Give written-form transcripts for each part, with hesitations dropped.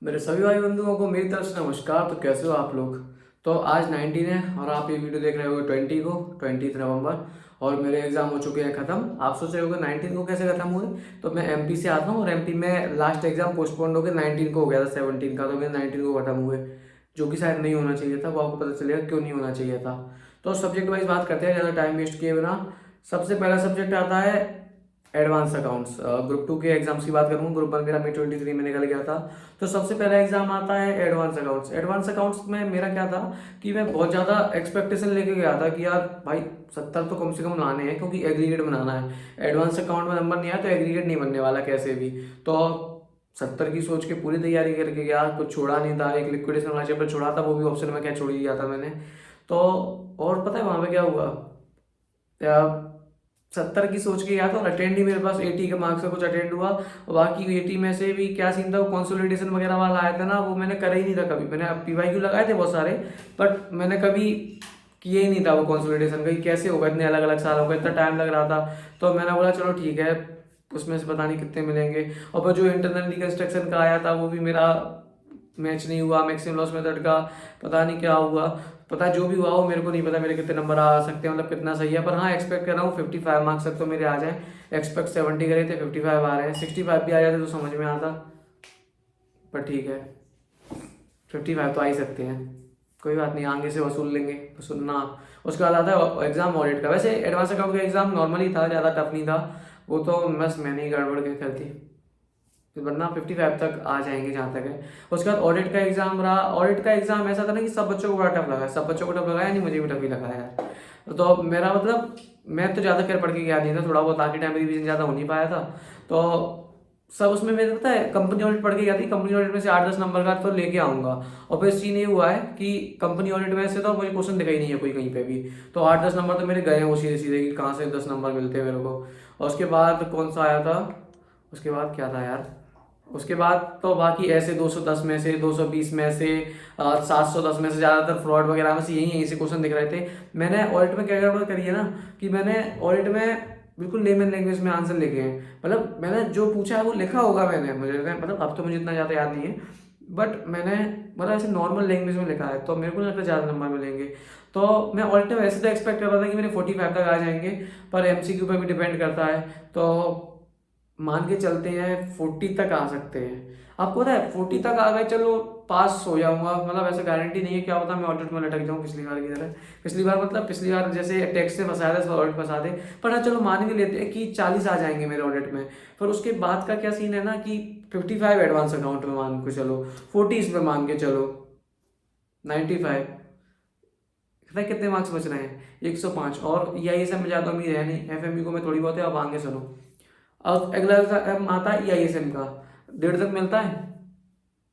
मेरे सभी भाई बंधुओं को मेरी तरफ से नमस्कार। तो कैसे हो आप लोग। तो आज 19 है और आप ये वीडियो देख रहे हो 20 को 20 नवंबर। और मेरे एग्जाम हो चुके हैं ख़त्म। आप सोच रहे होगे 19 को कैसे ख़त्म हुए। तो मैं एमपी से आता हूँ और एमपी में लास्ट एग्जाम पोस्टपोन होकर 19 को हो गया था 17 का। तो मेरे 19 को ख़त्म हुए, जो कि शायद नहीं होना चाहिए था। वो आपको पता चलेगा क्यों नहीं होना चाहिए था। तो सब्जेक्ट वाइज बात करते हैं ज़्यादा टाइम वेस्ट किए बिना। सबसे पहला सब्जेक्ट आता है एडवांस अकाउंट्स। ग्रुप 2 के एग्जाम्स की बात करूँ, ग्रुप 1 मेरा मई 23 में निकल गया था। तो सबसे पहला एग्जाम आता है एडवांस अकाउंट्स। एडवांस अकाउंट्स में मेरा क्या था कि मैं बहुत ज़्यादा एक्सपेक्टेशन लेके गया था कि यार भाई 70 तो कम से कम लाने हैं, क्योंकि एग्रीगेट बनाना है। एडवांस अकाउंट में नंबर नहीं आया तो एग्रीगेट नहीं बनने वाला कैसे भी। तो 70 की सोच के पूरी तैयारी करके गया, कुछ छोड़ा नहीं था। एक लिक्विडेशन वाला चैप्टर छोड़ा था, वो भी ऑप्शन में क्या छोड़ ही दिया था मैंने। तो और पता है वहाँ पे क्या हुआ। 70 की सोच के गया था और अटेंड ही मेरे पास 80 के मार्क्स का कुछ अटेंड हुआ। और बाकी 80 में से भी क्या सीन था, वो कंसोलिडेशन वगैरह वाला आया था ना, वो मैंने करा ही नहीं था कभी। मैंने पीवाईक्यू लगाए थे बहुत सारे, बट मैंने कभी किया ही नहीं था वो कंसोलिडेशन का। कैसे होगा, इतने अलग अलग साल होगा, इतना टाइम लग रहा था। तो मैंने बोला चलो ठीक है, उसमें से पता नहीं कितने मिलेंगे। और फिर जो इंटरनल रिकंस्ट्रक्शन का आया था वो भी मेरा मैच नहीं हुआ। मैक्सिमम लॉस मेथड का पता नहीं क्या हुआ। पता जो भी हुआ वो मेरे को नहीं पता मेरे कितने नंबर आ सकते हैं, मतलब कितना सही है। पर हाँ, एक्सपेक्ट कर रहा हूँ 55 मार्क्स तक तो मेरे आ जाए। एक्सपेक्ट 70 करे थे, 55 आ रहे हैं। 65 भी आ जाते तो समझ में आता, पर ठीक है, 55 तो आ ही सकते हैं। कोई बात नहीं, आगे से वसूल लेंगे, वसूलना। उसके बाद आता है एग्जाम ऑडिट का। वैसे एडवांस अकाउंट का एग्जाम नॉर्मली था, ज़्यादा टफ नहीं था। वो तो बस मैंने ही गड़बड़ के कर दी, वरना 55 तक आ जाएंगे जहाँ तक है। उसके बाद ऑडिट का एग्जाम रहा। ऑडिट का एग्जाम ऐसा था ना कि सब बच्चों को बड़ा टफ लगा। सब बच्चों को टफ लगा, नहीं मुझे भी टफ ही लगा यार। तो मेरा मतलब, मैं तो ज़्यादा कर पढ़ के गया नहीं था, थोड़ा बहुत आगे टाइम रिवीजन ज़्यादा हो नहीं पाया था। तो सब उसमें मेरे पता है कंपनी ऑडिट पढ़ के गया थी। कंपनी ऑडिट में से 8-10 नंबर का तो लेके आऊंगा। और फिर सीन ये हुआ है कि कंपनी ऑडिट में से तो मुझे क्वेश्चन दिखा ही नहीं है कोई कहीं पे भी। तो 8-10 नंबर तो मेरे गए हैं वो सीधे सीधे, कि कहाँ से 10 नंबर मिलते हैं मेरे को। और उसके बाद कौन सा आया था, उसके बाद क्या था यार। उसके बाद तो बाकी ऐसे 210 में से, 220 में से, 710 में से, ज़्यादातर फ्रॉड वगैरह में से यही यहीं से क्वेश्चन दिख रहे थे। मैंने ऑडिट में क्या गड़बड़ करी है ना, कि मैंने ऑडिट में बिल्कुल लेमन लैंग्वेज में आंसर लिखे हैं। मतलब मैंने जो पूछा है वो लिखा होगा मैंने, मुझे मतलब अब तो मुझे इतना ज़्यादा याद नहीं है, बट मैंने मतलब ऐसे नॉर्मल लैंग्वेज में लिखा है। तो मेरे को नहीं लगता ज़्यादा नंबर मिलेंगे। तो मैं ऑडिट में वैसे तो एक्सपेक्ट कर रहा था कि मेरे 45 तक आ जाएंगे, पर एमसीक्यू पे भी डिपेंड करता है। तो मान के चलते हैं 40 तक आ सकते हैं। आपको पता है 40 तक आ गए, चलो पास हो जाऊंगा। मतलब ऐसे गारंटी नहीं है, क्या पता मैं ऑडिट में लटक जाऊं पिछली बार की तरह। पिछली बार मतलब पिछली बार जैसे टैक्स से फंसाया था, इस बार ऑडिट फंसा दे। पर हाँ चलो मान के लेते हैं कि 40 आ जाएंगे मेरे ऑडिट में। पर उसके बाद का क्या सीन है ना कि 55 एडवांस अकाउंट में मान के चलो, 40 इसमें मान के चलो, 95। पता है कितने मार्क्स बच रहे हैं, 105। और यही सब में ज़्यादा उम्मीद है नहीं, एफएमयू को मैं थोड़ी बहुत है, अब आगे सुनो। और अगला आता है ईआईएसएम का। 1.5 तक मिलता है।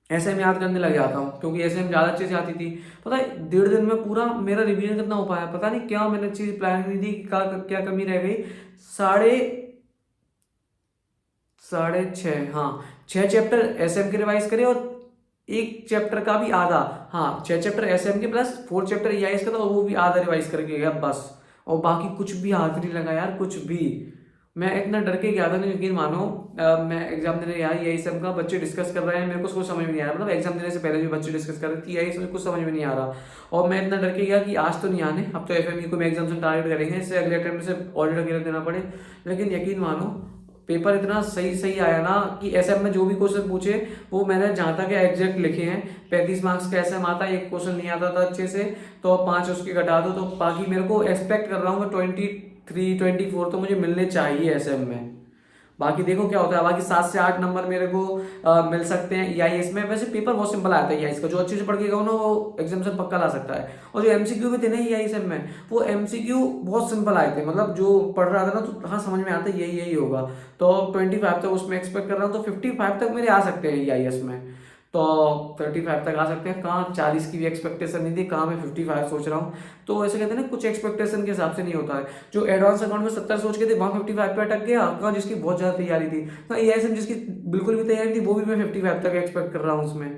ऐसे में याद करने लग जाता हूँ, क्योंकि ऐसे में ज़्यादा अच्छे से आती थी। पता है 1.5 दिन में पूरा मेरा रिवीजन कितना हो पाया, पता नहीं क्या मैंने चीज़ प्लान की थी, क्या क्या कमी रह गई। साढ़े साढ़े छः, हाँ, 6 चैप्टर एसएम के रिवाइज करे और एक चैप्टर का भी आधा। हाँ, 6 चैप्टर एसएम के प्लस 4 चैप्टर ईआईएस का था, वो भी आधा रिवाइज करके गया बस। और बाकी कुछ भी हाथ नहीं लगा यार, कुछ भी। मैं इतना डर के गया था ना, यकीन मानो। मैं एग्जाम देने गया यही सब का, बच्चे डिस्कस कर रहे हैं, मेरे को कुछ समझ में नहीं आ रहा। मतलब एग्जाम देने से पहले भी बच्चे डिस्कस कर रहे थे, यही सब कुछ समझ में नहीं आ रहा। और मैं इतना डर के गया कि आज तो नहीं आने, अब तो एफएमयू को मैं एग्जाम से टारगेट करेंगे, इससे अगले अटेम्प्ट से ऑडिट वगैरह देना पड़े। लेकिन यकीन मानो पेपर इतना सही सही आया ना, कि एसएम में जो भी क्वेश्चन पूछे वो मैंने जहाँ तक एग्जैक्ट लिखे हैं। 35 मार्क्स का एसएम आता है, एक क्वेश्चन नहीं आता था अच्छे से, तो 5 उसके घटा दो, तो बाकी मेरे को एक्सपेक्ट कर रहा हूँ कि 23-24 तो मुझे मिलने चाहिए एसएम में। बाकी देखो क्या होता है। बाकी 7 से 8 नंबर मेरे को मिल सकते हैं ईआईएस में। वैसे पेपर बहुत सिंपल आता है ईआईएस का, जो अच्छे से पढ़ के गया हो ना वो एग्जामिनेशन पक्का ला सकता है। और जो एमसीक्यू भी थे ना ईआईएस में, वो एमसीक्यू बहुत सिंपल आए थे। मतलब जो पढ़ रहा था ना तो हाँ समझ में आता है यही यही होगा। तो 25 तक उसमें एक्सपेक्ट कर रहा हूँ, तो 55 तक मेरे आ सकते हैं ईआईएस में। तो 35 तक आ सकते हैं। कहाँ 40 की भी एक्सपेक्टेशन नहीं थी, कहाँ मैं 55 सोच रहा हूँ। तो ऐसे कहते हैं ना, कुछ एक्सपेक्टेशन के हिसाब से नहीं होता है। जो एडवांस अकाउंट में 70 सोच के थे, वहाँ 55 पे अटक गया। कहाँ जिसकी बहुत ज़्यादा तैयारी थी, कहाँ ईआईएसएम जिसकी बिल्कुल भी तैयारी थी, वो भी मैं 55 तक एक्सपेक्ट कर रहा हूँ उसमें।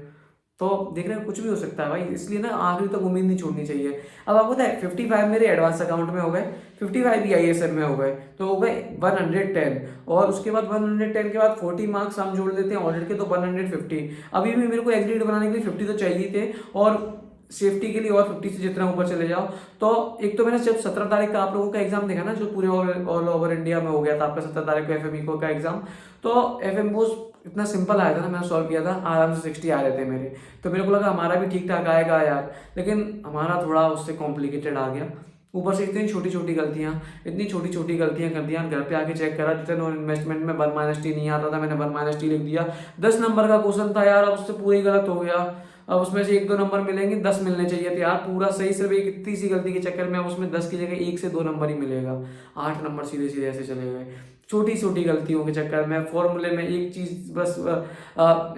तो देख रहे हो कुछ भी हो सकता है भाई, इसलिए ना आखिरी तक उम्मीद नहीं छोड़नी चाहिए। अब आपको पता है 55 मेरे एडवांस अकाउंट में हो गए, 55 भी ISM में हो गए, तो हो गए 110। और उसके बाद 110 के बाद 40 मार्क्स हम जोड़ देते हैं ऑडिट के, तो 150। अभी भी मेरे को एग्रीड बनाने के लिए 50 तो चाहिए थे, और सेफ्टी के लिए और 50 से जितना ऊपर चले जाओ। तो एक तो मैंने जब 17 तारीख का आप लोगों का एग्जाम देखा ना, जो पूरे ऑल ओवर इंडिया में हो गया था आपका 17 तारीख को FME का एग्जाम, तो FMO इतना सिंपल आया था ना, मैंने सॉल्व किया था आराम से 60 आ रहे थे मेरे। तो मेरे को लगा हमारा भी ठीक ठाक आएगा यार, लेकिन हमारा थोड़ा उससे कॉम्प्लिकेटेड आ गया। ऊपर से इतनी छोटी छोटी गलतियां, इतनी छोटी छोटी गलतियां कर दिया। घर पे आके चेक करा, रिटर्न और इन्वेस्टमेंट में 1-T नहीं आता था, मैंने 1-T लिख दिया। 10 नंबर का क्वेश्चन था यार, अब उससे पूरी गलत हो गया। अब उसमें से 1-2 नंबर मिलेंगे, 10 मिलने चाहिए थे यार, पूरा सही। सिर्फ एक इतनी सी गलती के चक्कर में अब उसमें 10 की जगह 1 से 2 नंबर ही मिलेगा, 8 नंबर सीधे सीधे ऐसे चले गए। छोटी छोटी गलतियों के चक्कर में फॉर्मूले में एक चीज बस,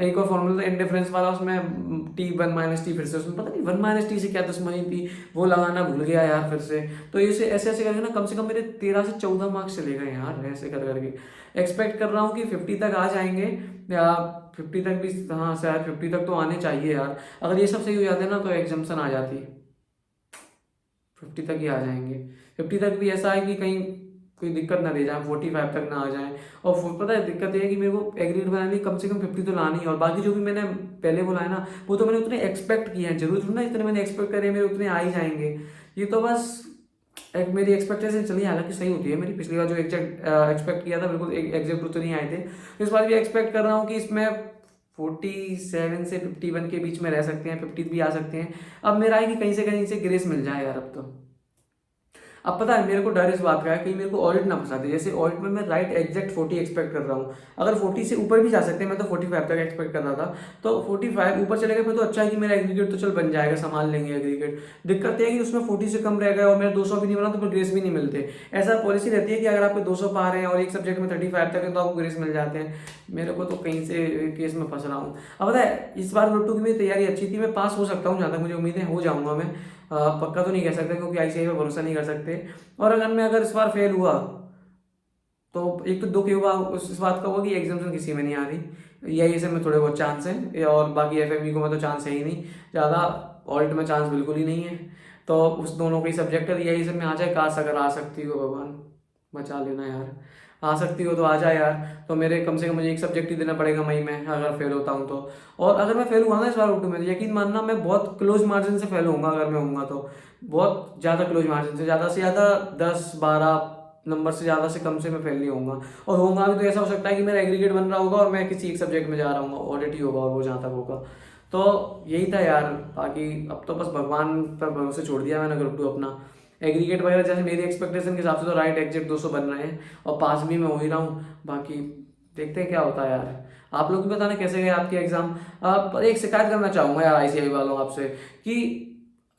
एक और फॉर्मूला था इंडिफरेंस वाला, उसमें T 1-T, फिर से उसमें पता नहीं 1-T से क्या दुश्मनी थी, वो लगाना भूल गया यार फिर से। तो इसे ऐसे ऐसे करके ना कम से कम मेरे 13 से 14 मार्क्स चले गए यार, ऐसे कर करके। एक्सपेक्ट कर रहा हूँ कि 50 तक आ जाएंगे, या 50 तक भी, हाँ शायद 50 तक तो आने चाहिए यार। अगर ये सब सही हो जाते ना तो एग्जाम्सन आ जाती, 50 तक ही आ जाएंगे। 50 तक भी ऐसा है कि कहीं कोई दिक्कत ना दे जाए, 45 तक ना आ जाए। और पता है दिक्कत ये है कि मेरे को एग्रीड बनाने कम से कम 50 तो लानी है, और बाकी जो भी मैंने पहले बोला है ना, वो तो मैंने उतने एक्सपेक्ट किए हैं। जरूर थोड़ा ना जितने मैंने एक्सपेक्ट करे मेरे उतने आ ही जाएंगे। ये तो बस एक मेरी एक्सपेक्टेशन चली, हालांकि सही होती है मेरी। पिछली बार जो एक्सपेक्ट किया था बिल्कुल एग्जैक्ट उतने नहीं आए थे। इस बार भी एक्सपेक्ट कर रहा हूँ कि इसमें 47 से 51 के बीच में रह सकते हैं, 50 भी आ सकते हैं। अब मेरा है कि कहीं से ग्रेस मिल जाए यार अब तो। अब पता है मेरे को डर इस बात का है कि मेरे को ऑडिट ना फंसा दे। जैसे ऑडिट में मैं राइट एग्जैक्ट 40 एक्सपेक्ट कर रहा हूँ, अगर 40 से ऊपर भी जा सकते हैं, मैं तो 45 तक एक्सपेक्ट कर रहा था। तो 45 ऊपर चले गए फिर तो अच्छा है कि मेरा एग्रीगेट तो चल बन जाएगा, संभाल लेंगे एग्रीगेट। दिक्कत है कि उसमें 40 से कम रह गया और मेरा 200 भी नहीं बना, तो फिर ग्रेस भी नहीं मिलते। ऐसा पॉलिसी रहती है कि अगर आपके 200 पा रहे हैं और एक सब्जेक्ट में 35 तक है तो आपको ग्रेस मिल जाते हैं। मेरे को तो कहीं से केस में फंस रहा हूँ। अब पता है इस बार ग्रुप 2 की मेरी तैयारी अच्छी थी, मैं पास हो सकता हूँ, जहाँ तक मुझे उम्मीद है हो जाऊंगा मैं। पक्का तो नहीं कह सकते क्योंकि ICAI पे भरोसा नहीं कर सकते। और अगर इस बार फेल हुआ तो एक तो दुख ये हुआ इस बात का हुआ कि एग्जामेशन किसी में नहीं आ रही, ये सब में थोड़े बहुत चांस है, और बाकी FME को में तो चांस है ही नहीं ज़्यादा, ऑडिट में चांस बिल्कुल ही नहीं है। तो उस दोनों के सब्जेक्ट है, यही सब में आ जाए काश, अगर आ सकती हो भगवान बचा लेना यार, आ सकती हो तो आ जाए यार। तो मेरे कम से कम मुझे एक सब्जेक्ट ही देना पड़ेगा मई में अगर फेल होता हूँ तो। और अगर मैं फेल हुआ ना इस बार में, यकीन मानना मैं बहुत क्लोज मार्जिन से फेल होऊंगा अगर मैं होऊंगा तो, बहुत ज़्यादा क्लोज मार्जिन से, ज़्यादा से ज़्यादा 10-12 नंबर से ज़्यादा से कम से मैं फेल नहीं होऊंगा। और होगा भी तो ऐसा हो सकता है कि मेरा एग्रीगेट बन रहा होगा और मैं किसी एक सब्जेक्ट में जा रहा हूँ, ऑडिट ही होगा और वो जहाँ तक होगा। तो यही था यार, बाकी अब तो बस भगवान पर भरोसे छोड़ दिया मैंने ग्रुप 2 अपना। एग्रीगेट वगैरह जैसे मेरी एक्सपेक्टेशन के हिसाब से तो राइट एग्जैक्ट 200 बन रहे हैं, और पास भी मैं हो ही रहा हूँ। बाकी देखते हैं क्या होता है यार। आप लोग भी बताना कैसे गए आपके एग्जाम। आप एक शिकायत करना चाहूँगा यार ICAI वालों आपसे, कि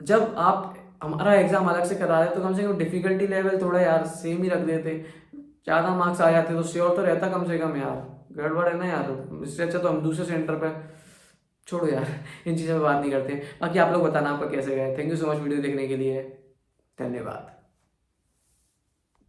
जब आप हमारा एग्जाम अलग से करा रहे तो कम से कम डिफिकल्टी लेवल थोड़ा यार सेम ही रख देते, ज़्यादा मार्क्स आ जाते तो श्योर तो रहता कम से कम यार। गड़बड़ है ना यार, इससे अच्छा तो हम दूसरे सेंटर पे, छोड़ो यार इन चीज़ों पे बात नहीं करते। बाकी आप लोग बताना आपका कैसे गए। Thank you so much video देखने के लिए, धन्यवाद।